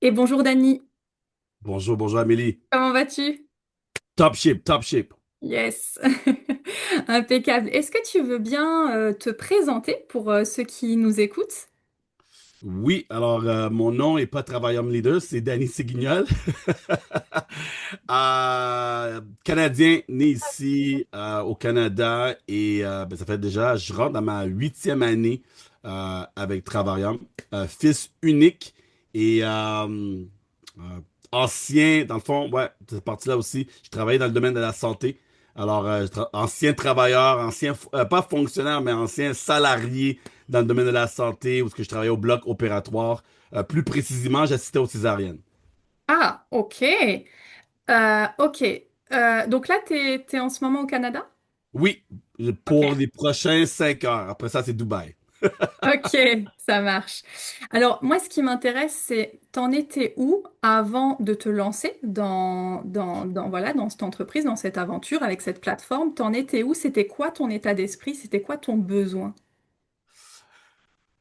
Et bonjour Dani, Bonjour, bonjour Amélie. comment vas-tu? Top shape, top shape. Yes, impeccable. Est-ce que tu veux bien te présenter pour ceux qui nous écoutent? Oui, alors mon nom est pas Travailleur Leader, c'est Danny Séguignol. Canadien, né ici au Canada et ben, ça fait déjà, je rentre dans ma huitième année avec Travailleur. Fils unique et euh, ancien, dans le fond, ouais, cette partie-là aussi, je travaillais dans le domaine de la santé. Alors, ancien travailleur, ancien, pas fonctionnaire, mais ancien salarié dans le domaine de la santé, où est-ce que je travaillais au bloc opératoire. Plus précisément, j'assistais aux césariennes. Ah, ok. Ok. Donc là, t'es en ce moment au Canada? Oui, Ok. pour les prochains 5 heures. Après ça, c'est Dubaï. Ok, ça marche. Alors, moi, ce qui m'intéresse, c'est t'en étais où avant de te lancer voilà, dans cette entreprise, dans cette aventure, avec cette plateforme? T'en étais où? C'était quoi ton état d'esprit? C'était quoi ton besoin?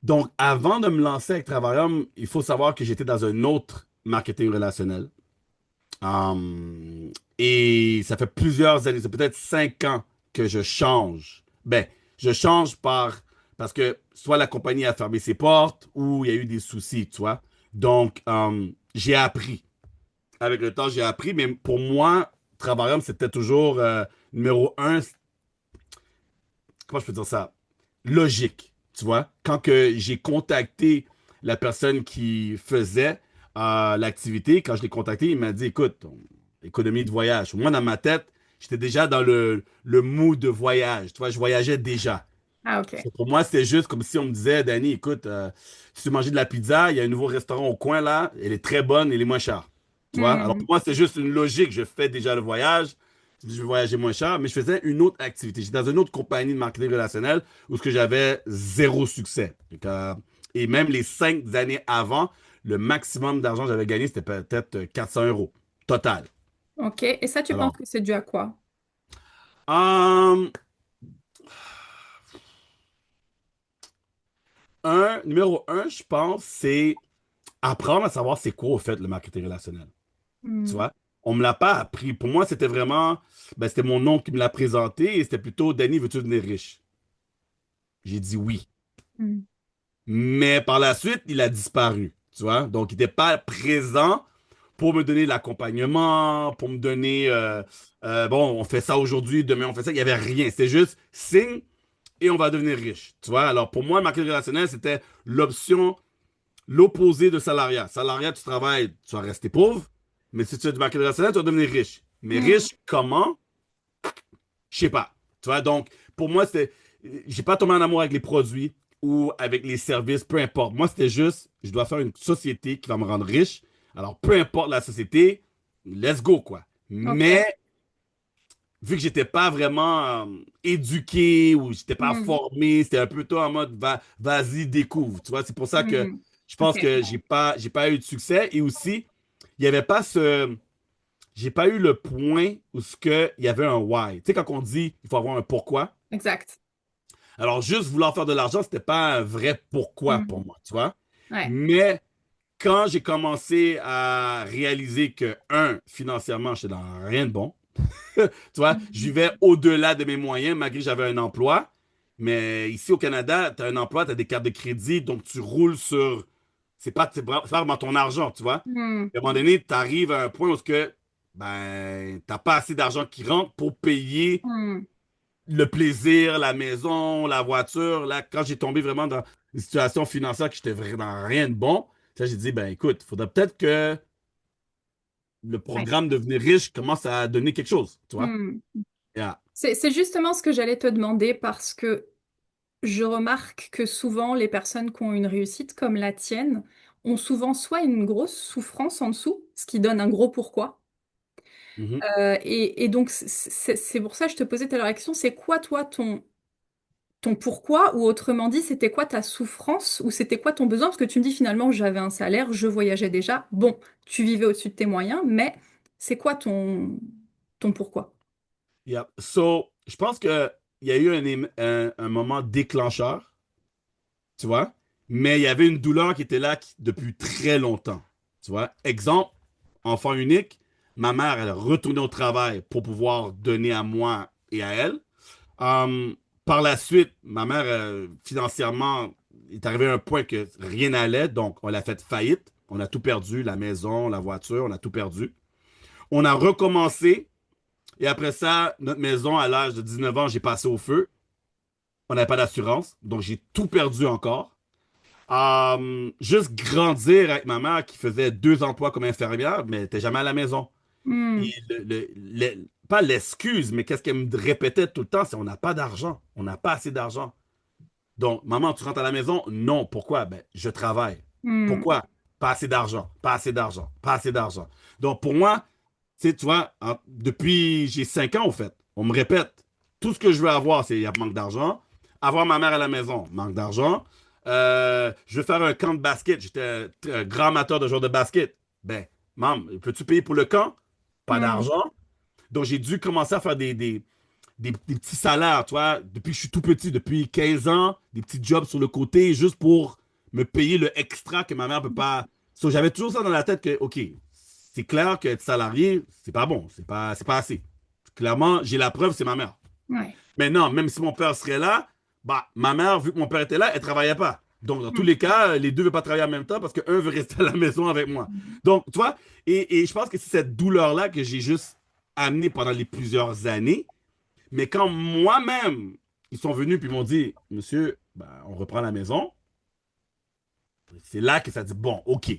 Donc, avant de me lancer avec Travaillum, il faut savoir que j'étais dans un autre marketing relationnel. Et ça fait plusieurs années, c'est peut-être 5 ans que je change. Ben, je change parce que soit la compagnie a fermé ses portes ou il y a eu des soucis, tu vois. Donc, j'ai appris. Avec le temps, j'ai appris, mais pour moi, Travaillum, c'était toujours numéro un, comment je peux dire ça? Logique, tu vois. Quand que j'ai contacté la personne qui faisait l'activité, quand je l'ai contacté, il m'a dit, écoute, économie de voyage. Moi, dans ma tête, j'étais déjà dans le mood de voyage. Tu vois, je voyageais déjà. Ah, ok. Pour moi, c'était juste comme si on me disait, Danny, écoute, si tu veux manger de la pizza, il y a un nouveau restaurant au coin là, elle est très bonne, elle est moins chère. Tu vois? Alors pour Hmm. moi, c'est juste une logique. Je fais déjà le voyage, je vais voyager moins cher, mais je faisais une autre activité. J'étais dans une autre compagnie de marketing relationnel où ce que j'avais zéro succès. Donc, et même les 5 années avant, le maximum d'argent que j'avais gagné, c'était peut-être 400 euros total. Ok. Et ça, tu penses Alors, que c'est dû à quoi? euh, numéro un, je pense, c'est apprendre à savoir c'est quoi au fait le marketing relationnel. Tu Hmm. vois? On me l'a pas appris. Pour moi, c'était vraiment, ben, c'était mon oncle qui me l'a présenté et c'était plutôt, Danny, veux-tu devenir riche? J'ai dit oui. Hmm. Mais par la suite, il a disparu. Tu vois? Donc, il n'était pas présent pour me donner l'accompagnement, pour me donner, bon, on fait ça aujourd'hui, demain on fait ça. Il n'y avait rien. C'était juste signe et on va devenir riche. Tu vois? Alors, pour moi, le marketing relationnel, c'était l'option, l'opposé de salariat. Salariat, tu travailles, tu vas rester pauvre. Mais si tu fais du marketing relationnel, tu vas devenir riche. Mais Hmm. riche comment? Je sais pas. Tu vois, donc, pour moi, c'est. J'ai pas tombé en amour avec les produits ou avec les services, peu importe. Moi, c'était juste, je dois faire une société qui va me rendre riche. Alors, peu importe la société, let's go, quoi. Ok. Mais, vu que j'étais pas vraiment éduqué ou j'étais pas Hmm. formé, c'était un peu tout en mode vas-y, découvre. Tu vois, c'est pour ça que Hmm. je Ok. pense que j'ai pas eu de succès. Et aussi, il y avait pas ce. J'ai pas eu le point où ce que il y avait un why. Tu sais, quand on dit il faut avoir un pourquoi. Exact. Alors, juste vouloir faire de l'argent, c'était pas un vrai pourquoi Hmm. pour moi, tu vois. Ouais. Mais quand j'ai commencé à réaliser que, un, financièrement, j'étais dans rien de bon, tu vois, je Hmm. vivais au-delà de mes moyens, malgré que j'avais un emploi. Mais ici au Canada, tu as un emploi, tu as des cartes de crédit, donc tu roules sur. C'est pas vraiment ton argent, tu vois. Hmm. À un moment donné, tu arrives à un point où t'as pas assez d'argent qui rentre pour payer Hmm. le plaisir, la maison, la voiture. Là, quand j'ai tombé vraiment dans une situation financière que j'étais vraiment rien de bon, ça, j'ai dit, ben écoute, il faudrait peut-être que le Ouais. programme Devenir riche commence à donner quelque chose, tu vois? Hmm. Yeah. C'est justement ce que j'allais te demander parce que je remarque que souvent les personnes qui ont une réussite comme la tienne ont souvent soit une grosse souffrance en dessous, ce qui donne un gros pourquoi. Mhm. Et donc c'est pour ça que je te posais tout à l'heure la question, c'est quoi toi ton pourquoi, ou autrement dit, c'était quoi ta souffrance, ou c'était quoi ton besoin? Parce que tu me dis finalement, j'avais un salaire, je voyageais déjà. Bon, tu vivais au-dessus de tes moyens, mais c'est quoi ton pourquoi? Yeah. So, je pense que il y a eu un moment déclencheur, tu vois, mais il y avait une douleur qui était là depuis très longtemps. Tu vois, exemple, enfant unique, ma mère, elle est retournée au travail pour pouvoir donner à moi et à elle. Hum, Par la suite, ma mère, financièrement, est arrivé à un point que rien n'allait, donc on l'a fait faillite. On a tout perdu, la maison, la voiture, on a tout perdu. On a recommencé, et après ça, notre maison, à l'âge de 19 ans, j'ai passé au feu. On n'avait pas d'assurance, donc j'ai tout perdu encore. Juste grandir avec ma mère qui faisait 2 emplois comme infirmière, mais elle n'était jamais à la maison. Et Hmm. pas l'excuse, mais qu'est-ce qu'elle me répétait tout le temps, c'est on n'a pas d'argent, on n'a pas assez d'argent. Donc, maman, tu rentres à la maison? Non. Pourquoi? Ben, je travaille. Hmm. Pourquoi? Pas assez d'argent, pas assez d'argent, pas assez d'argent. Donc, pour moi, tu vois, depuis j'ai 5 ans, au fait, on me répète, tout ce que je veux avoir, c'est il y a manque d'argent. Avoir ma mère à la maison, manque d'argent. Je veux faire un camp de basket. J'étais un grand amateur de joueurs de basket. Ben, maman, peux-tu payer pour le camp? Pas Hmm. d'argent. Donc, j'ai dû commencer à faire des petits salaires, tu vois, depuis que je suis tout petit, depuis 15 ans, des petits jobs sur le côté, juste pour me payer le extra que ma mère peut pas. So, j'avais toujours ça dans la tête que, OK, c'est clair qu'être salarié, c'est pas bon, c'est pas assez. Clairement, j'ai la preuve, c'est ma mère. Ouais. Maintenant, même si mon père serait là, bah, ma mère, vu que mon père était là, elle travaillait pas. Donc, dans tous Hmm. les cas, les deux ne veulent pas travailler en même temps parce qu'un veut rester à la maison avec moi. Donc, tu vois, et je pense que c'est cette douleur-là que j'ai juste amenée pendant les plusieurs années. Mais quand moi-même, ils sont venus puis m'ont dit, monsieur, ben, on reprend la maison, c'est là que ça dit, bon, OK,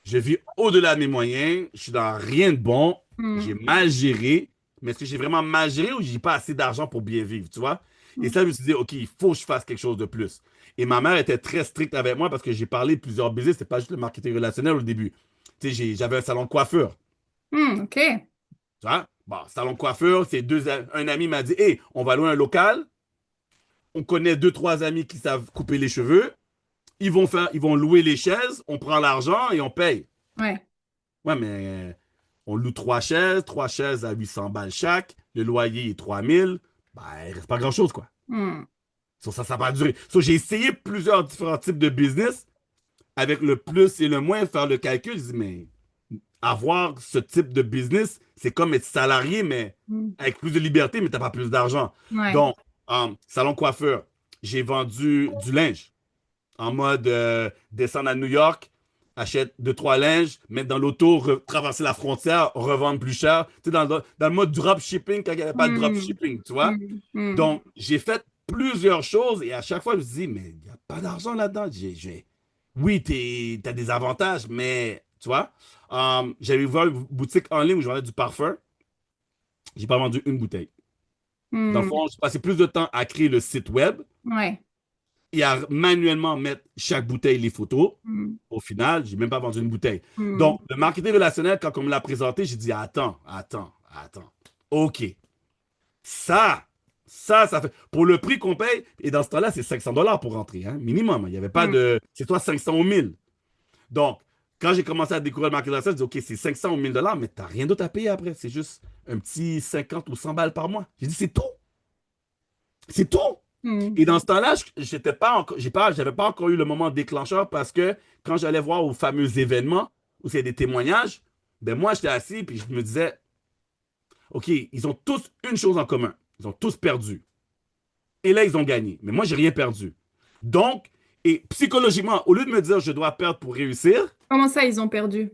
je vis au-delà de mes moyens, je suis dans rien de bon, j'ai Hmm. mal géré, mais est-ce que j'ai vraiment mal géré ou j'ai pas assez d'argent pour bien vivre, tu vois? Et Hmm. ça, je me suis dit, OK, il faut que je fasse quelque chose de plus. Et ma mère était très stricte avec moi parce que j'ai parlé de plusieurs business, c'était pas juste le marketing relationnel au début. Tu sais, j'avais un salon de coiffure, Hmm. OK. tu vois? Bon, salon de coiffure, un ami m'a dit, hey, on va louer un local, on connaît deux, trois amis qui savent couper les cheveux. Ils vont louer les chaises, on prend l'argent et on paye. Ouais. Ouais, mais on loue trois chaises à 800 balles chaque, le loyer est 3000. Ben, il reste pas grand-chose, quoi. Hmm. Ça va pas durer. J'ai essayé plusieurs différents types de business avec le plus et le moins, faire le calcul. Je dis, mais avoir ce type de business, c'est comme être salarié, mais Hmm. avec plus de liberté, mais t'as pas plus d'argent. Ouais. Donc, salon coiffeur, j'ai vendu du linge en mode descendre à New York, achète deux, trois linges, mettre dans l'auto, traverser la frontière, revendre plus cher. Tu sais, dans le mode drop shipping quand il n'y avait pas de drop Hmm. shipping, tu vois? Hmm. Hmm. Donc, j'ai fait plusieurs choses et à chaque fois, je me suis dit, mais il n'y a pas d'argent là-dedans. Oui, t'as des avantages, mais tu vois, j'avais ouvert une boutique en ligne où je vendais du parfum. J'ai pas vendu une bouteille. Dans le Hmm. fond, j'ai passé plus de temps à créer le site web Ouais. et à manuellement mettre chaque bouteille les photos. Hmm. Au final, j'ai même pas vendu une bouteille. Hmm. Donc, le marketing relationnel, quand on me l'a présenté, j'ai dit, attends. OK. Ça, ça fait. Pour le prix qu'on paye, et dans ce temps-là, c'est 500 $ pour rentrer, hein, minimum. Il n'y avait pas Hmm. de. C'est soit 500 ou 1000. Donc, quand j'ai commencé à découvrir le marketing relationnel, j'ai dit, OK, c'est 500 ou 1000 $, mais tu n'as rien d'autre à payer après. C'est juste un petit 50 ou 100 balles par mois. J'ai dit, c'est tout. C'est tout. Hmm. Et dans ce temps-là, j'étais pas encore, j'avais pas encore eu le moment déclencheur parce que quand j'allais voir aux fameux événements où c'est des témoignages, ben moi j'étais assis puis je me disais, OK, ils ont tous une chose en commun. Ils ont tous perdu. Et là, ils ont gagné. Mais moi, j'ai rien perdu. Donc, et psychologiquement, au lieu de me dire je dois perdre pour réussir, Comment ça, ils ont perdu?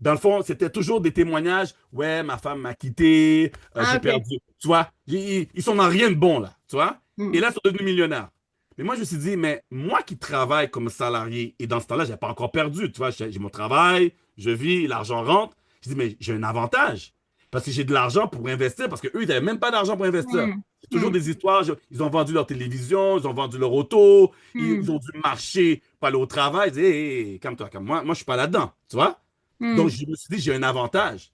dans le fond, c'était toujours des témoignages. Ouais, ma femme m'a quitté, Ah, j'ai OK. perdu. Tu vois, ils sont dans rien de bon, là. Tu vois? Et Hmm. là, ils sont devenus millionnaires. Mais moi, je me suis dit, mais moi qui travaille comme salarié, et dans ce temps-là, je n'ai pas encore perdu. Tu vois, j'ai mon travail, je vis, l'argent rentre. Je dis, mais j'ai un avantage. Parce que j'ai de l'argent pour investir, parce qu'eux, ils n'avaient même pas d'argent pour investir. Hmm. C'est toujours Hmm. des histoires. Ils ont vendu leur télévision, ils ont vendu leur auto, ils Hmm. ont dû marcher pour aller au travail. Ils disaient, hey, calme-toi, comme moi, je ne suis pas là-dedans. Tu vois? Donc, Hmm. je me suis dit, j'ai un avantage.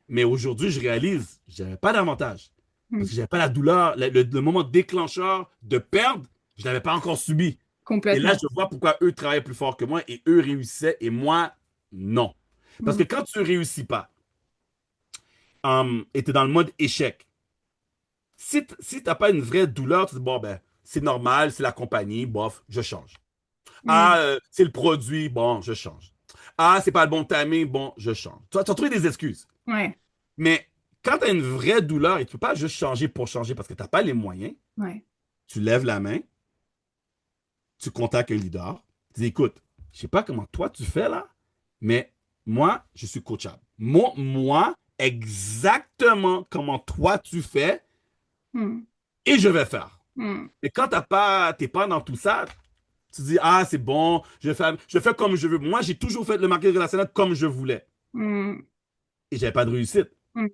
Mais aujourd'hui, je réalise, je n'avais pas d'avantage. Hmm. Parce que je n'avais pas la douleur, le moment déclencheur de perdre, je ne l'avais pas encore subi. Et là, Complètement. je vois pourquoi eux travaillaient plus fort que moi et eux réussissaient et moi, non. Parce Hmm. que quand tu ne réussis pas et tu es dans le mode échec, si tu n'as pas une vraie douleur, tu te dis, bon, ben, c'est normal, c'est la compagnie, bof, je change. Hmm. C'est le produit, bon, je change. Ah, c'est pas le bon timing, bon, je change. Tu vas trouver des excuses. Ouais, Mais quand tu as une vraie douleur et tu peux pas juste changer pour changer parce que tu n'as pas les moyens, ouais. tu lèves la main, tu contactes un leader, tu dis, écoute, je sais pas comment toi tu fais là, mais moi, je suis coachable. Moi, exactement comment toi tu fais Hmm, et je vais faire. hmm, Et quand t'es pas dans tout ça, tu dis, ah, c'est bon, je fais comme je veux. Moi, j'ai toujours fait le marketing relationnel comme je voulais. hmm, Et j'avais pas de réussite. hmm.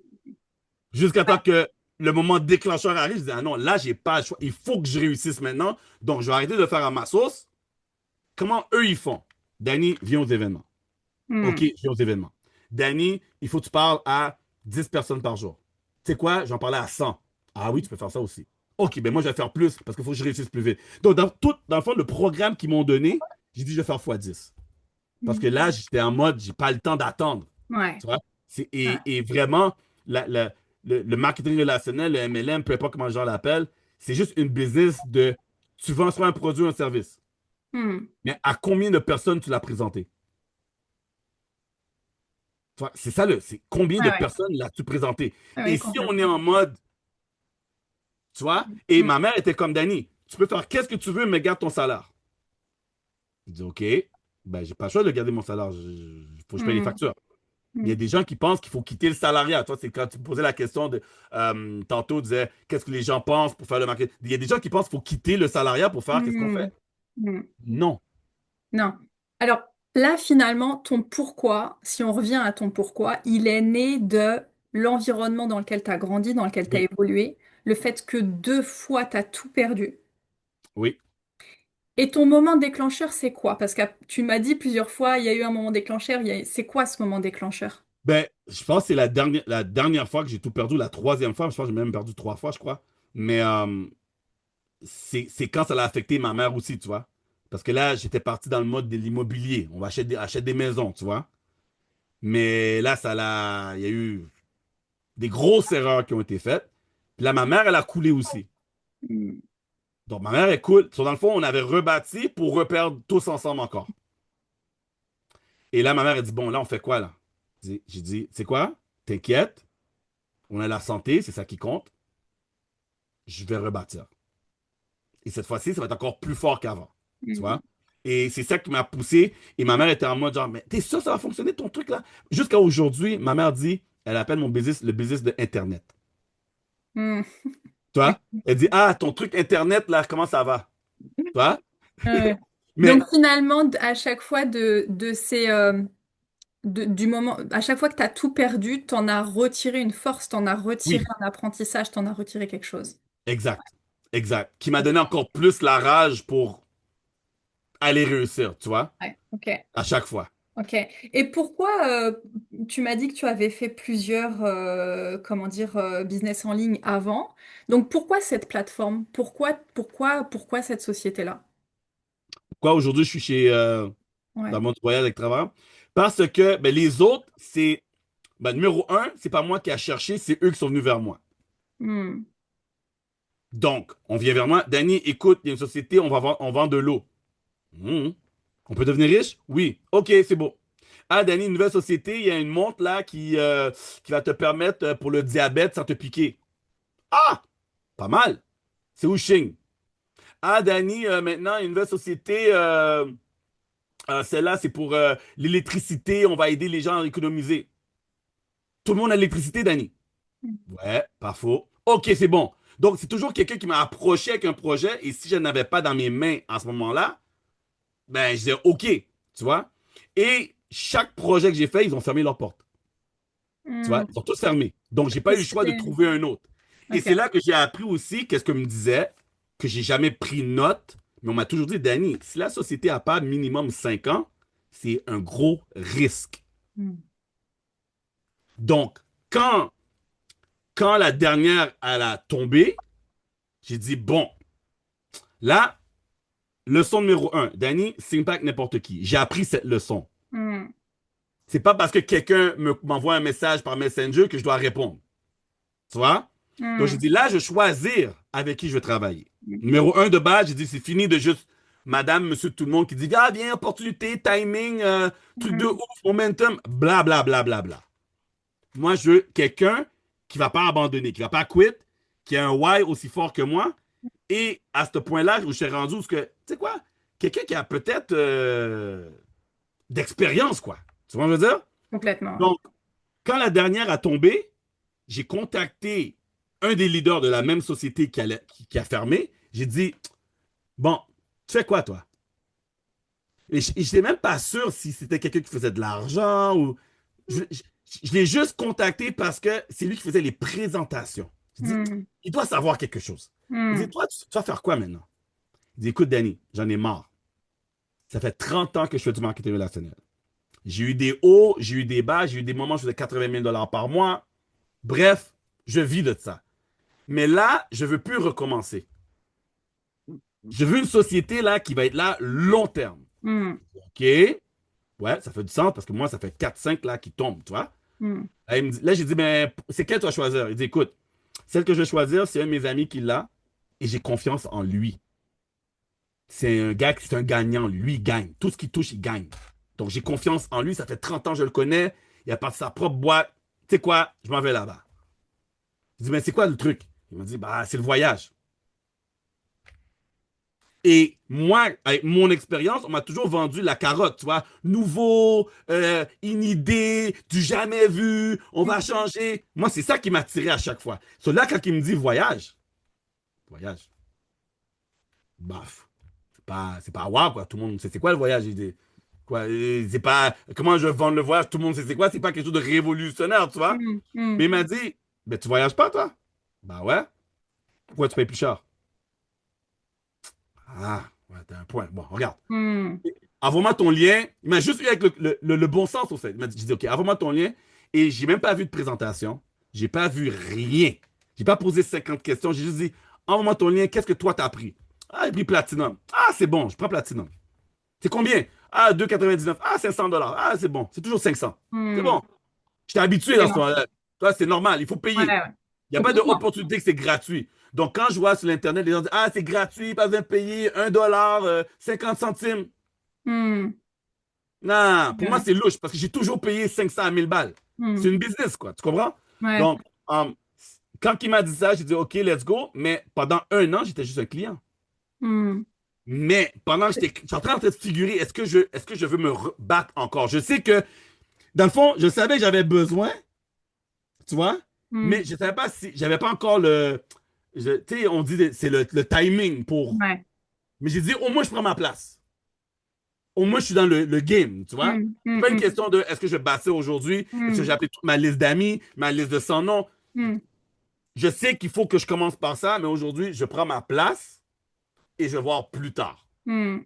Jusqu'à temps que le moment déclencheur arrive, je dis, ah non, là, j'ai pas le choix. Il faut que je réussisse maintenant. Donc, je vais arrêter de faire à ma sauce. Comment eux, ils font? Danny, viens aux événements. OK, Hmm, viens aux événements. Danny, il faut que tu parles à 10 personnes par jour. Tu sais quoi? J'en parlais à 100. Ah oui, tu peux faire ça aussi. OK, ben moi, je vais faire plus parce qu'il faut que je réussisse plus vite. Donc, dans le fond, le programme qu'ils m'ont donné, j'ai dit, je vais faire x10. Parce hmm. que là, j'étais en mode, j'ai pas le temps d'attendre. Ouais, Tu vois? ouais. Et vraiment, le marketing relationnel, le MLM, peu importe comment les gens l'appellent, c'est juste une business de tu vends soit un produit ou un service. Hmm. Mais à combien de personnes tu l'as présenté? Tu vois, c'est ça c'est combien Ouais, de ouais, personnes l'as-tu présenté? ouais, Et ouais, si on est complètement. en mode, tu vois, et Hmm, ma mère était comme Danny, tu peux faire qu'est-ce que tu veux, mais garde ton salaire. Je dis, OK, ben, j'ai pas le choix de garder mon salaire. Faut que je paye les hmm, factures. Il y hmm, a des gens qui pensent qu'il faut quitter le salariat. Toi, c'est quand tu me posais la question de tantôt, tu disais qu'est-ce que les gens pensent pour faire le marketing. Il y a des gens qui pensent qu'il faut quitter le salariat pour faire qu'est-ce qu'on hmm, fait. hmm. Non. Non. Alors là, finalement, ton pourquoi, si on revient à ton pourquoi, il est né de l'environnement dans lequel tu as grandi, dans lequel tu as Oui. évolué, le fait que 2 fois, tu as tout perdu. Oui. Et ton moment déclencheur, c'est quoi? Parce que tu m'as dit plusieurs fois, il y a eu un moment déclencheur. C'est quoi ce moment déclencheur? Ben, je pense que c'est la dernière fois que j'ai tout perdu, la troisième fois. Je pense que j'ai même perdu 3 fois, je crois. Mais c'est quand ça l'a affecté ma mère aussi, tu vois. Parce que là, j'étais parti dans le mode de l'immobilier. On va acheter des maisons, tu vois. Mais là, il y a eu des grosses erreurs qui ont été faites. Puis là, ma mère, elle a coulé aussi. Hmm. Donc, ma mère est cool. So, dans le fond, on avait rebâti pour reperdre tous ensemble encore. Et là, ma mère a dit, bon, là, on fait quoi, là? J'ai dit, c'est quoi? T'inquiète, on a la santé, c'est ça qui compte. Je vais rebâtir. Et cette fois-ci, ça va être encore plus fort qu'avant. Tu Hmm. vois? Et c'est ça qui m'a poussé. Et ma mère était en mode genre, mais t'es sûr que ça va fonctionner ton truc là? Jusqu'à aujourd'hui, ma mère dit, elle appelle mon business le business de Internet. Hmm. Tu Ok. vois? Elle dit, ah, ton truc Internet là, comment ça va? Tu vois? Ouais. Donc Mais finalement, à chaque fois de ces, du moment, à chaque fois que tu as tout perdu, t'en as retiré une force, t'en as retiré oui, un apprentissage, t'en as retiré quelque chose. exact. Exact. Qui m'a donné encore plus la rage pour aller réussir, tu vois? Ouais, ok, À chaque fois. ok. Et pourquoi, tu m'as dit que tu avais fait plusieurs, comment dire, business en ligne avant. Donc pourquoi cette plateforme? Pourquoi cette société-là? Pourquoi aujourd'hui je suis dans Ouais. le monde du voyage avec travail? Parce que ben, les autres, c'est numéro un, c'est pas moi qui a cherché, c'est eux qui sont venus vers moi. Hmm. Donc, on vient vers moi. Danny, écoute, il y a une société, on vend de l'eau. Mhm. On peut devenir riche? Oui. OK, c'est beau. Ah, Danny, une nouvelle société, il y a une montre là qui va te permettre pour le diabète sans te piquer. Ah, pas mal. C'est Wuxing. Ah, Danny, maintenant, une nouvelle société, celle-là, c'est pour l'électricité, on va aider les gens à économiser. Tout le monde a l'électricité, Danny. Ouais, pas faux. OK, c'est bon. Donc, c'est toujours quelqu'un qui m'a approché avec un projet et si je n'avais pas dans mes mains en ce moment-là, ben, je disais OK, tu vois. Et chaque projet que j'ai fait, ils ont fermé leurs portes. Tu vois, Hmm. ils ont tous fermé. Donc, j'ai pas Et eu le choix de c'était... trouver un autre. Et Ok. c'est là que j'ai appris aussi qu'est-ce que me disait, que j'ai jamais pris note, mais on m'a toujours dit, Danny, si la société n'a pas minimum 5 ans, c'est un gros risque. Hmm. Donc, quand, quand la dernière, elle a tombé, j'ai dit, bon, là, leçon numéro un, Danny, signe pas avec n'importe qui. J'ai appris cette leçon. Hmm. C'est pas parce que quelqu'un m'envoie un message par Messenger que je dois répondre. Tu vois? Donc, j'ai Hmm. dit, là, je vais choisir avec qui je vais travailler. Numéro un de base, j'ai dit, c'est fini de juste madame, monsieur, tout le monde qui dit, ah, viens, opportunité, timing, truc de Mm. ouf, momentum, bla, bla, bla, bla, bla. Moi, je veux quelqu'un qui va pas abandonner, qui va pas quit, qui a un why aussi fort que moi. Et à ce point-là, où je suis rendu, parce que, tu sais quoi, quelqu'un qui a peut-être d'expérience, quoi. Tu vois ce que je veux dire? Complètement, ouais. Donc, quand la dernière a tombé, j'ai contacté un des leaders de la même société qui a fermé. J'ai dit, bon, tu fais quoi, toi? Et je n'étais même pas sûr si c'était quelqu'un qui faisait de l'argent ou. Je l'ai juste contacté parce que c'est lui qui faisait les présentations. Je dis, Mm. il doit savoir quelque chose. Il dit, Mm. toi, tu vas faire quoi maintenant? Il dit, écoute, Danny, j'en ai marre. Ça fait 30 ans que je fais du marketing relationnel. J'ai eu des hauts, j'ai eu des bas, j'ai eu des moments où je faisais 80 000 par mois. Bref, je vis de ça. Mais là, je ne veux plus recommencer. Je veux une société là qui va être là long terme. Mm. OK? Ouais, ça fait du sens parce que moi, ça fait 4-5 là qui tombent, tu vois? Mm. Là, j'ai dit, mais c'est quelle tu vas choisir? Il dit, écoute, celle que je vais choisir, c'est un de mes amis qui l'a et j'ai confiance en lui. C'est un gars qui est un gagnant. Lui, il gagne. Tout ce qu'il touche, il gagne. Donc, j'ai confiance en lui. Ça fait 30 ans que je le connais. Il a pas sa propre boîte. Tu sais quoi? Je m'en vais là-bas. Je dis, mais c'est quoi le truc? Il m'a dit, bah, c'est le voyage. Et moi, avec mon expérience, on m'a toujours vendu la carotte, tu vois. Nouveau, une idée, du jamais vu, on va changer. Moi, c'est ça qui m'a tiré à chaque fois. So là, quand il me dit voyage, voyage, baf, c'est pas wow, quoi. Tout le monde sait c'est quoi le voyage. Il dit, quoi, c'est pas, comment je vais vendre le voyage, tout le monde sait c'est quoi. C'est pas quelque chose de révolutionnaire, tu vois. Mm. Mais Mm. il m'a dit, ben, tu voyages pas, toi? Bah ouais. Pourquoi tu payes plus cher? Ah, ouais, t'as un point. Bon, regarde. Mm. Envoie-moi ton lien. Il m'a juste eu avec le bon sens, au fait. Il m'a dit, j'ai dit, OK, envoie-moi ton lien. Et j'ai même pas vu de présentation. J'ai pas vu rien. J'ai pas posé 50 questions. J'ai juste dit, envoie-moi ton lien. Qu'est-ce que toi t'as pris? Ah, j'ai pris Platinum. Ah, c'est bon, je prends Platinum. C'est combien? Ah, 2,99. Ah, 500 dollars. Ah, c'est bon. C'est toujours 500. C'est Mm. bon. J'étais habitué dans ce Vraiment. moment-là. Toi, c'est normal. Il faut Ouais, payer. ouais. Il n'y a pas Complètement. d'opportunité que c'est gratuit. Donc, quand je vois sur l'Internet, les gens disent, ah, c'est gratuit, pas besoin de payer 1 dollar, 50 centimes. Mm. Non, pour moi, Ouais. c'est louche parce que j'ai toujours payé 500 à 1000 balles. C'est Mm. une business, quoi. Tu comprends? Ouais. Donc, quand il m'a dit ça, j'ai dit, OK, let's go. Mais pendant 1 an, j'étais juste un client. Mm. Mais pendant que j'étais en train de figurer, est-ce que je veux me battre encore? Je sais que, dans le fond, je savais que j'avais besoin, tu vois, Mm. mais je ne savais pas si, j'avais pas encore tu sais, on dit, c'est le timing pour. Ouais. Mais j'ai dit, au moins, je prends ma place. Au moins, je suis dans le game, tu vois. Mm. C'est Mm. pas une Mm. question de est-ce que je vais bâtir aujourd'hui, est-ce que j'ai Mm. appelé toute ma liste d'amis, ma liste de 100 noms. Mm. Je sais qu'il faut que je commence par ça, mais aujourd'hui, je prends ma place et je vais voir plus tard. Mm.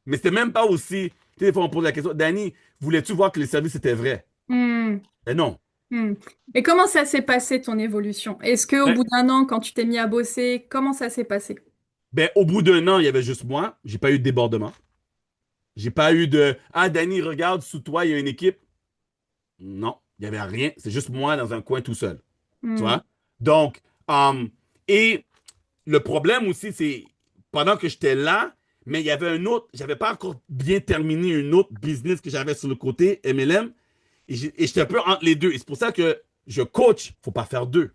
Mais c'était même pas aussi. Tu sais, des fois, on pose la question, Danny, voulais-tu voir que les services étaient vrais? Mm. Mais non. Hmm. Et comment ça s'est passé ton évolution? Est-ce que au Ben, bout d'un an, quand tu t'es mis à bosser, comment ça s'est passé? ben, au bout d'1 an, il y avait juste moi. J'ai pas eu de débordement. J'ai pas eu de ah, Danny, regarde, sous toi, il y a une équipe. Non, il y avait rien. C'est juste moi dans un coin tout seul. Tu Hmm. vois? Donc, et le problème aussi, c'est pendant que j'étais là, mais il y avait un autre, j'avais pas encore bien terminé une autre business que j'avais sur le côté, MLM, et j'étais un peu entre les deux. Et c'est pour ça que je coach, faut pas faire deux.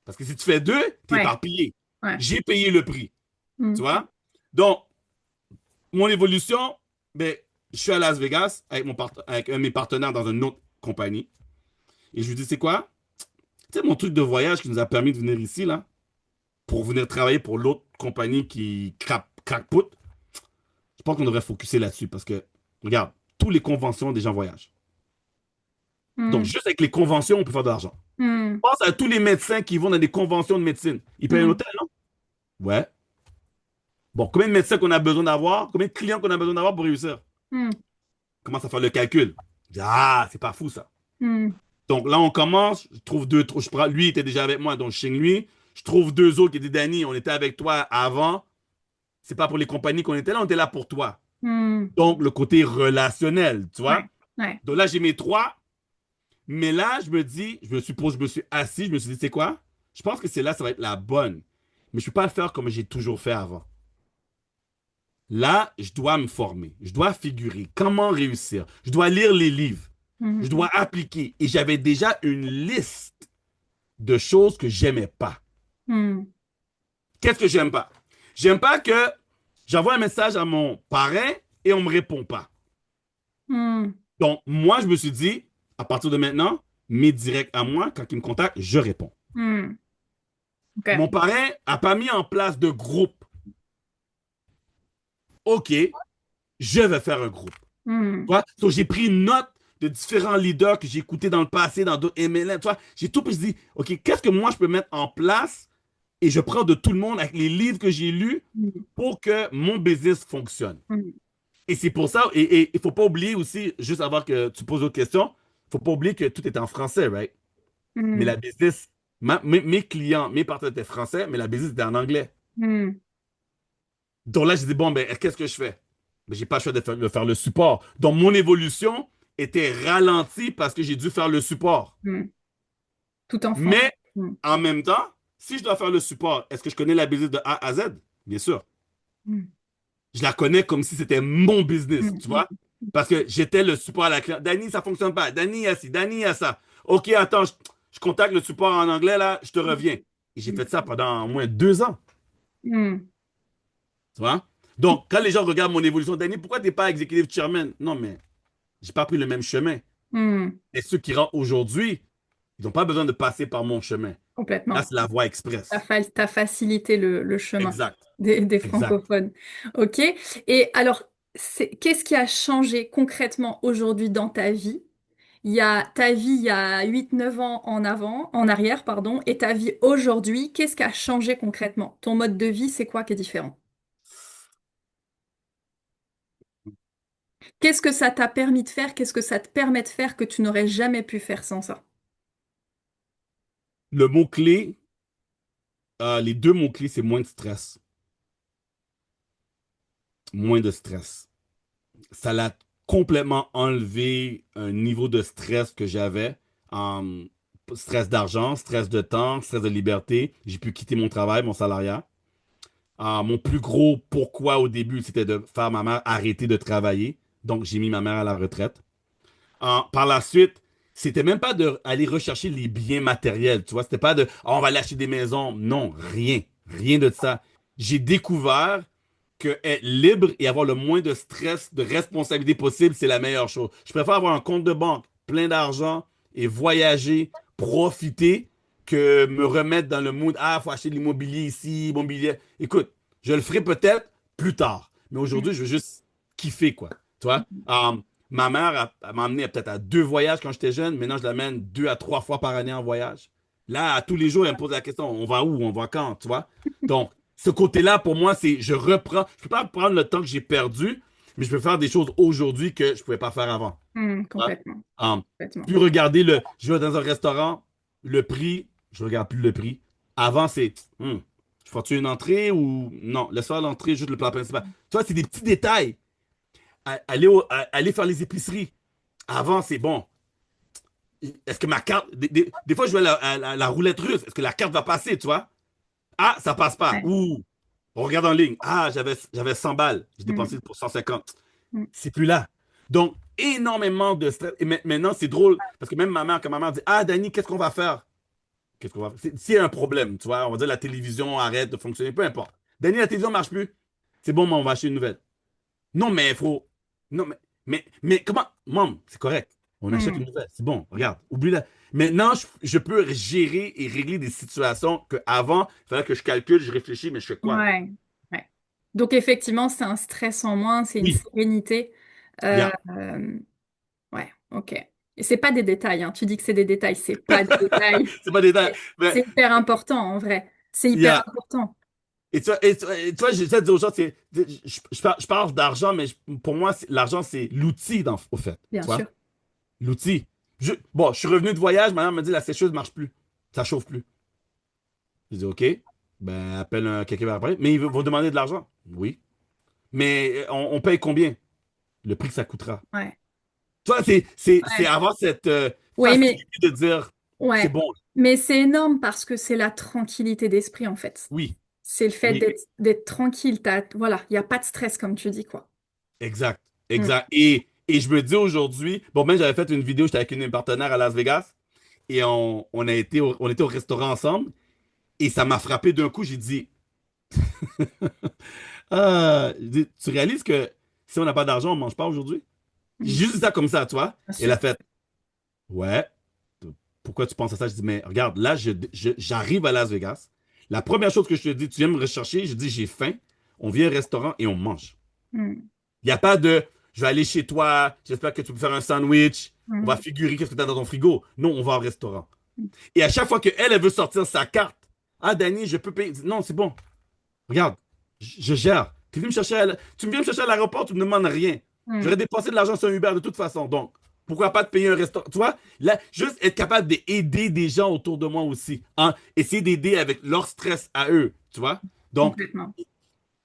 Parce que si tu fais deux, t'es Ouais, éparpillé. ouais. J'ai payé le prix. Hmm. Tu vois? Donc, mon évolution, ben, je suis à Las Vegas avec un de mes partenaires dans une autre compagnie. Et je lui dis, c'est quoi? Tu sais, mon truc de voyage qui nous a permis de venir ici, là, pour venir travailler pour l'autre compagnie qui crackput, je pense qu'on devrait focuser là-dessus parce que, regarde, toutes les conventions des gens voyagent. Donc, Hmm. juste avec les conventions, on peut faire de l'argent. Hmm. Pense à tous les médecins qui vont dans des conventions de médecine. Ils payent un Hmm. hôtel, non? Ouais. Bon, combien de médecins qu'on a besoin d'avoir? Combien de clients qu'on a besoin d'avoir pour réussir? Hmm. Commence à faire le calcul. Je dis, ah, c'est pas fou ça. Hmm. Donc là, on commence. Je trouve lui était déjà avec moi, donc je signe lui. Je trouve deux autres qui disent, Danny, on était avec toi avant. C'est pas pour les compagnies qu'on était là, on était là pour toi. Hmm. Donc, le côté relationnel, tu Ouais, vois. ouais. Donc là, j'ai mes trois. Mais là, je me suis assis, je me suis dit, c'est quoi? Je pense que c'est là, ça va être la bonne. Mais je ne peux pas le faire comme j'ai toujours fait avant. Là, je dois me former. Je dois figurer. Comment réussir? Je dois lire les livres. Je Mhm. dois appliquer. Et j'avais déjà une liste de choses que j'aimais pas. Mhm. Qu'est-ce que j'aime pas? J'aime pas que j'envoie un message à mon parrain et on me répond pas. Mhm. Donc, moi, je me suis dit, à partir de maintenant, mes directs à moi, quand ils me contactent, je réponds. Mhm. Ok. Mon parrain a pas mis en place de groupe. OK, je vais faire un groupe. Tu Mhm. vois? Donc, j'ai pris une note de différents leaders que j'ai écoutés dans le passé, dans d'autres MLM. Tu vois? J'ai tout, puis je dis, OK, qu'est-ce que moi, je peux mettre en place? Et je prends de tout le monde avec les livres que j'ai lus Mhm. pour que mon business fonctionne. Mhm. Et c'est pour ça, et il ne faut pas oublier aussi, juste avant que tu poses d'autres questions, il ne faut pas oublier que tout est en français, right? Mais Mhm. la business, mes clients, mes partenaires étaient français, mais la business était en anglais. Mhm. Donc là, j'ai dit, bon, ben, qu'est-ce que je fais? Mais j'ai pas le choix de faire le support. Donc, mon évolution était ralentie parce que j'ai dû faire le support. Mhm. Tout en France. Mais Mhm. en même temps, si je dois faire le support, est-ce que je connais la business de A à Z? Bien sûr. Mhm. Je la connais comme si c'était mon business, tu Mhm. vois? Parce que j'étais le support à la cliente. Danny, ça fonctionne pas. Danny, a ci. Danny, a ça. OK, attends, je contacte le support en anglais, là, je te reviens. Et j'ai fait ça pendant au moins 2 ans, Mhm. tu vois? Donc, quand les gens regardent mon évolution, Danny, pourquoi t'es pas executive chairman? Non, mais j'ai pas pris le même chemin. Mhm. Et ceux qui rentrent aujourd'hui, ils n'ont pas besoin de passer par mon chemin. Là, Complètement. c'est la voie express. T'as facilité le chemin Exact. des Exact. francophones. OK. Et alors, qu'est-ce qui a changé concrètement aujourd'hui dans ta vie? Il y a ta vie il y a 8 9 ans en arrière, pardon, et ta vie aujourd'hui, qu'est-ce qui a changé concrètement? Ton mode de vie, c'est quoi qui est différent? Qu'est-ce que ça t'a permis de faire? Qu'est-ce que ça te permet de faire que tu n'aurais jamais pu faire sans ça? Le mot-clé, les deux mots-clés, c'est moins de stress. Moins de stress. Ça l'a complètement enlevé un niveau de stress que j'avais. Um, Stress d'argent, stress de temps, stress de liberté. J'ai pu quitter mon travail, mon salariat. Mon plus gros pourquoi au début, c'était de faire ma mère arrêter de travailler. Donc, j'ai mis ma mère à la retraite. Par la suite, c'était même pas d'aller rechercher les biens matériels, tu vois. C'était pas de, oh, on va aller acheter des maisons. Non, rien. Rien de ça. J'ai découvert que être libre et avoir le moins de stress, de responsabilité possible, c'est la meilleure chose. Je préfère avoir un compte de banque plein d'argent et voyager, profiter, que me remettre dans le mood, ah, faut acheter de l'immobilier ici, immobilier. Écoute, je le ferai peut-être plus tard. Mais aujourd'hui, je veux juste kiffer, quoi. Tu vois? Ma mère m'a emmené peut-être à 2 voyages quand j'étais jeune. Maintenant, je l'amène 2 à 3 fois par année en voyage. Là, tous les jours, elle me pose la question, on va où? On va quand? Tu vois? Donc, ce côté-là, pour moi, c'est je reprends. Je peux pas prendre le temps que j'ai perdu, mais je peux faire des choses aujourd'hui que je pouvais pas faire avant. Tu vois? Complètement, Um, complètement. Plus regarder je vais dans un restaurant, le prix, je regarde plus le prix. Avant, c'est, je fais-tu une entrée ou non? Laisse faire l'entrée, juste le plat principal. Tu vois, c'est des petits détails. Aller faire les épiceries. Avant, c'est bon. Est-ce que ma carte. Des fois, je vais à la roulette russe. Est-ce que la carte va passer, tu vois? Ah, ça passe pas. Ouais. Ouh, on regarde en ligne. Ah, j'avais 100 balles. J'ai dépensé Mm, pour 150. mm, C'est plus là. Donc, énormément de stress. Et maintenant, c'est drôle parce que même ma mère, quand ma mère dit, ah, Dani, qu'est-ce qu'on va faire? Qu'est-ce qu'on va faire? S'il y a un problème, tu vois, on va dire la télévision arrête de fonctionner, peu importe. Dani, la télévision marche plus. C'est bon, mais on va acheter une nouvelle. Non, mais il faut. Non, mais comment. Maman, c'est correct. On achète une mm. nouvelle. C'est bon, regarde. Oublie la. Maintenant, je peux gérer et régler des situations qu'avant, il fallait que je calcule, je réfléchis, mais je fais quoi là? Ouais, ouais. Donc effectivement, c'est un stress en moins, c'est une Oui, sérénité. il y a. Ouais, ok. Et c'est pas des détails, hein. Tu dis que c'est des détails, c'est pas des détails. C'est pas des détails. C'est Mais c'est hyper important en vrai. C'est il y hyper a. important, Et tu vois, j'essaie de dire aux gens, je parle d'argent, mais pour moi, l'argent, c'est l'outil, au fait. bien Tu sûr. vois? L'outil. Bon, je suis revenu de voyage, ma mère me dit la sécheuse ne marche plus. Ça chauffe plus. Je dis OK, ben appelle quelqu'un va après. Mais ils vont demander de l'argent. Oui. Mais on paye combien? Le prix que ça coûtera. Ouais, Tu vois, c'est ouais. avoir cette Oui, mais facilité de dire c'est ouais. bon. Mais c'est énorme parce que c'est la tranquillité d'esprit en fait. Oui, C'est le fait Oui, d'être tranquille. Voilà, il n'y a pas de stress, comme tu dis, quoi. exact. Mm. Exact. Et je me dis aujourd'hui, bon, même j'avais fait une vidéo, j'étais avec une de mes partenaires à Las Vegas et on était au restaurant ensemble et ça m'a frappé d'un coup. J'ai dit, tu réalises que si on n'a pas d'argent, on mange pas aujourd'hui? J'ai Mm. juste dit ça comme ça, tu vois. Bien Et elle sûr. a fait, ouais, pourquoi tu penses à ça? Je dis, mais regarde, là, j'arrive à Las Vegas. La première chose que je te dis, tu viens me rechercher, je dis, j'ai faim. On vient au restaurant et on mange. Mm. Il n'y a pas de, je vais aller chez toi, j'espère que tu peux faire un sandwich, on va Mm. figurer qu'est-ce que tu as dans ton frigo. Non, on va au restaurant. Mm. Et à chaque fois qu'elle, elle veut sortir sa carte, ah, Danny, je peux payer. Non, c'est bon. Regarde, je gère. Tu me viens me chercher à l'aéroport, tu ne me demandes rien. Mm. J'aurais dépensé de l'argent sur un Uber de toute façon. Donc, pourquoi pas te payer un restaurant? Tu vois, là, juste être capable d'aider des gens autour de moi aussi. Hein? Essayer d'aider avec leur stress à eux. Tu vois? Donc, Complètement.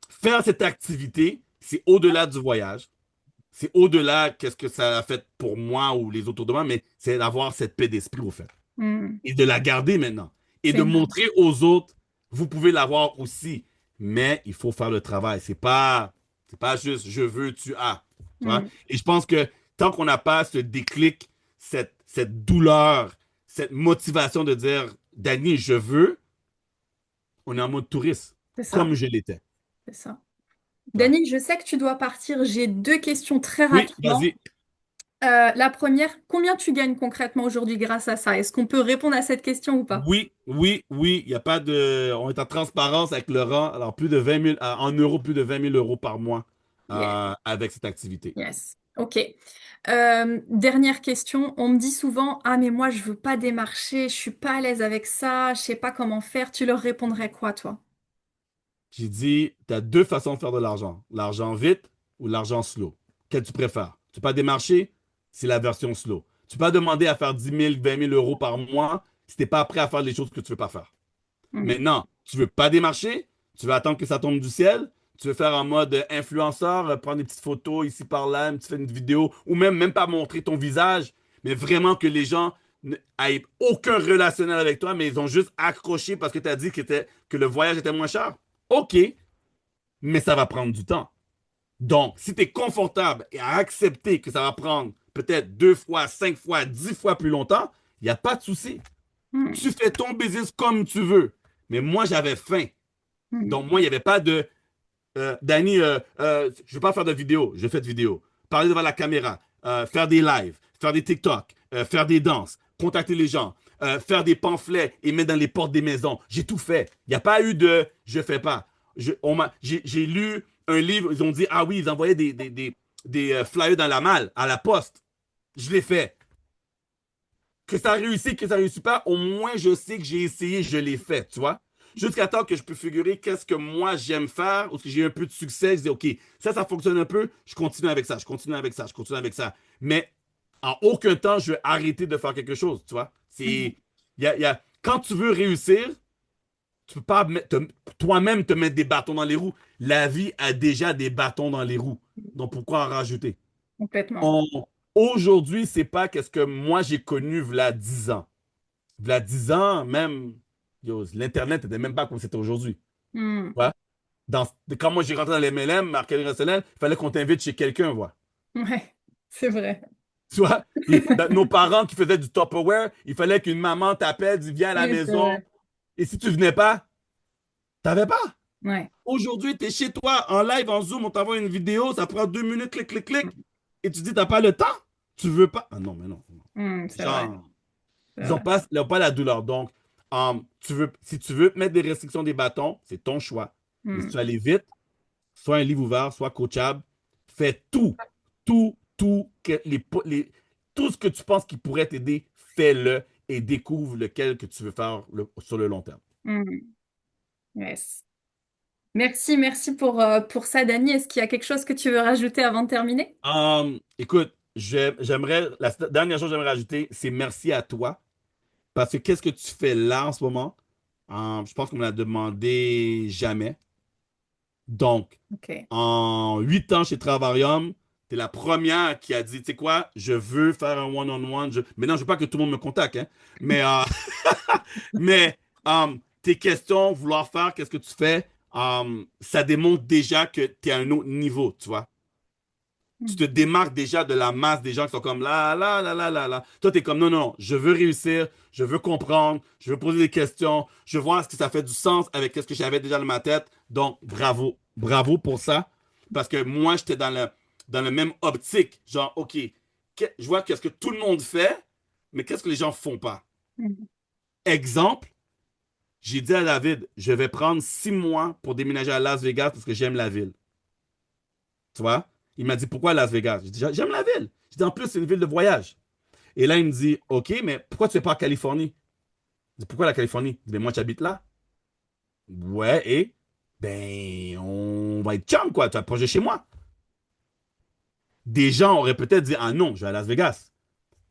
faire cette activité, c'est au-delà du voyage. C'est au-delà qu'est-ce que ça a fait pour moi ou les autour de moi, mais c'est d'avoir cette paix d'esprit au fait. Mm. Et de la garder maintenant. Et C'est de énorme. montrer aux autres, vous pouvez l'avoir aussi. Mais il faut faire le travail. C'est pas juste je veux, tu as. Tu vois? Mm. Et je pense que tant qu'on n'a pas ce déclic, cette douleur, cette motivation de dire, Danny, je veux, on est en mode touriste, C'est ça. comme je l'étais. C'est ça. Tu vois? Dany, je sais que tu dois partir. J'ai deux questions très Oui, rapidement. vas-y. La première, combien tu gagnes concrètement aujourd'hui grâce à ça? Est-ce qu'on peut répondre à cette question ou pas? Oui, oui, oui. Il y a pas de. On est en transparence avec Laurent. Alors, plus de 20 000, en euros, plus de 20 000 euros par mois Yes. avec cette activité. Yes. Ok. Dernière question. On me dit souvent, ah mais moi je veux pas démarcher, je suis pas à l'aise avec ça, je sais pas comment faire. Tu leur répondrais quoi, toi? J'ai dit, tu as deux façons de faire de l'argent. L'argent vite ou l'argent slow. Quel tu préfères? Tu peux pas démarcher? C'est la version slow. Tu peux pas demander à faire 10 000, 20 000 euros par mois si t'es pas prêt à faire les choses que tu veux pas faire. Hmm. Maintenant, tu veux pas démarcher, tu veux attendre que ça tombe du ciel, tu veux faire en mode influenceur, prendre des petites photos ici par là, tu fais une vidéo, ou même pas montrer ton visage, mais vraiment que les gens n'aient aucun relationnel avec toi, mais ils ont juste accroché parce que tu as dit que le voyage était moins cher. OK, mais ça va prendre du temps. Donc, si tu es confortable et à accepter que ça va prendre peut-être 2 fois, 5 fois, 10 fois plus longtemps, il n'y a pas de souci. Hmm. Tu fais ton business comme tu veux. Mais moi, j'avais faim. Hmm. Donc, moi, il n'y avait pas de Danny, je ne veux pas faire de vidéo. Je fais de vidéo. Parler devant la caméra, faire des lives, faire des TikTok, faire des danses, contacter les gens, faire des pamphlets et mettre dans les portes des maisons. J'ai tout fait. Il n'y a pas eu de je fais pas. J'ai lu un livre, ils ont dit, ah oui, ils envoyaient des flyers dans la malle, à la poste. Je l'ai fait. Que ça réussit, que ça réussit pas, au moins je sais que j'ai essayé, je l'ai fait, tu vois. Jusqu'à temps que je peux figurer qu'est-ce que moi j'aime faire, ou que j'ai un peu de succès, je dis, OK, ça fonctionne un peu, je continue avec ça, je continue avec ça, je continue avec ça. Mais en aucun temps, je vais arrêter de faire quelque chose, tu vois. Hmm. Quand tu veux réussir, tu peux pas toi-même te mettre des bâtons dans les roues. La vie a déjà des bâtons dans les roues. Donc pourquoi en rajouter? Complètement. On- Aujourd'hui, c'est pas qu'est-ce que moi j'ai connu v'là 10 ans. V'là 10 ans, même, yo, l'Internet n'était même pas comme c'était aujourd'hui. Hmm. Ouais. Quand moi j'ai rentré dans l'MLM, marketing relationnel, il fallait qu'on t'invite chez quelqu'un, voilà. Ouais, c'est vrai. Tu vois? Nos parents qui faisaient du Tupperware, il fallait qu'une maman t'appelle, dit viens à la Oui, c'est maison. vrai. Et si tu venais pas, t'avais pas. Ouais. Aujourd'hui, tu es chez toi, en live, en Zoom, on t'envoie une vidéo, ça prend 2 minutes, clic, clic, clic. Et tu dis, t'as pas le temps? Tu veux pas? Ah non, mais non. Non. Hmm, c'est vrai. Genre, C'est vrai. ils ont pas la douleur. Donc, si tu veux mettre des restrictions des bâtons, c'est ton choix. Mais si Hmm. tu veux aller vite, soit un livre ouvert, soit coachable, fais tout, tout, tout, tout ce que tu penses qui pourrait t'aider, fais-le et découvre lequel que tu veux faire sur le long terme. Hmm. Yes. Merci, merci pour ça, Dani. Est-ce qu'il y a quelque chose que tu veux rajouter avant de terminer? Écoute, la dernière chose que j'aimerais rajouter, c'est merci à toi. Parce que qu'est-ce que tu fais là en ce moment? Je pense qu'on me l'a demandé jamais. Donc, Ok. en 8 ans chez Travarium, tu es la première qui a dit, tu sais quoi, je veux faire un one-on-one. Maintenant, je veux pas que tout le monde me contacte, hein, mais, mais tes questions, vouloir faire, qu'est-ce que tu fais? ça démontre déjà que tu es à un autre niveau, tu vois. Tu te démarques déjà de la masse des gens qui sont comme là, là, là, là, là, là. Toi, tu es comme non, non, non, je veux réussir, je veux comprendre, je veux poser des questions, je veux voir ce que ça fait du sens avec ce que j'avais déjà dans ma tête. Donc, bravo. Bravo pour ça. Parce que moi, j'étais dans le même optique. Genre, OK, je vois qu'est-ce que tout le monde fait, mais qu'est-ce que les gens font pas. Mhm. Exemple, j'ai dit à David, je vais prendre 6 mois pour déménager à Las Vegas parce que j'aime la ville. Tu vois? Il m'a dit, pourquoi Las Vegas? J'ai dit, j'aime la ville. J'ai dit, en plus, c'est une ville de voyage. Et là, il me dit, OK, mais pourquoi tu ne fais pas en Californie? Je dis, pourquoi la Californie? Je dis, ben, moi, j'habite là. Ouais, et? Ben, on va être chum, quoi. Tu vas te projet chez moi. Des gens auraient peut-être dit, ah non, je vais à Las Vegas.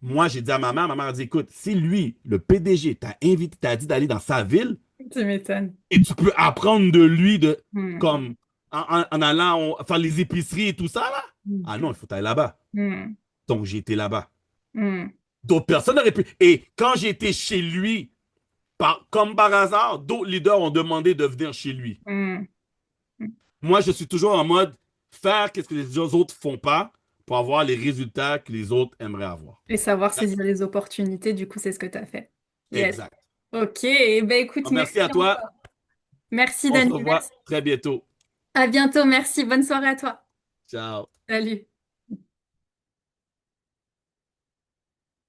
Moi, j'ai dit à ma mère a dit, écoute, si lui, le PDG, t'a invité, t'a dit d'aller dans sa ville, Tu m'étonnes. et tu peux apprendre de lui Hmm. comme, en allant faire les épiceries et tout ça, là. Ah non, Hmm. il faut aller là-bas. Hmm. Donc, j'ai été là-bas. Hmm. D'autres personnes auraient pu. Et quand j'ai été chez lui, comme par hasard, d'autres leaders ont demandé de venir chez lui. Hmm. Moi, je suis toujours en mode faire ce que les autres font pas pour avoir les résultats que les autres aimeraient avoir. Et savoir saisir les opportunités, du coup, c'est ce que tu as fait. Yes. Exact. Ok, eh ben écoute, Merci merci à toi. encore. Merci On se Daniel. revoit très bientôt. À bientôt, merci. Bonne soirée à toi. Ciao. Salut.